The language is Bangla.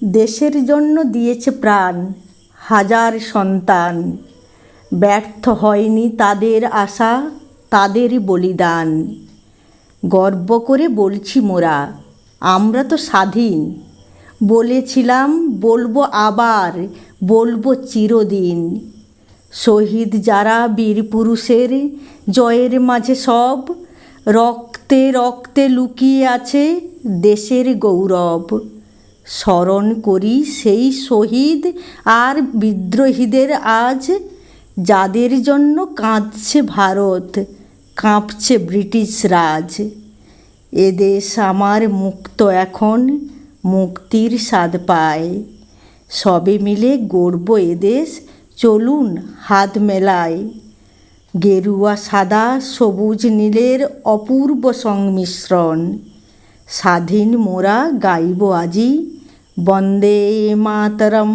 দেশের জন্য দিয়েছে প্রাণ হাজার সন্তান, ব্যর্থ হয়নি তাদের আশা, তাদেরই বলিদান। গর্ব করে বলছি মোরা, আমরা তো স্বাধীন। বলেছিলাম বলবো আবার, বলবো চিরদিন। শহীদ যারা বীর পুরুষের, জয়ের মাঝে সব, রক্তে রক্তে লুকিয়ে আছে দেশের গৌরব। স্মরণ করি সেই শহীদ আর বিদ্রোহীদের আজ, যাদের জন্য কাঁদছে ভারত, কাঁপছে ব্রিটিশ রাজ। এদেশ আমার মুক্ত এখন, মুক্তির স্বাদ পায়। সবে মিলে গড়ব এদেশ, চলুন হাত মেলায়। গেরুয়া সাদা সবুজ নীলের অপূর্ব সংমিশ্রণ, স্বাধীন মোরা গাইব আজি বন্দে মাতরম।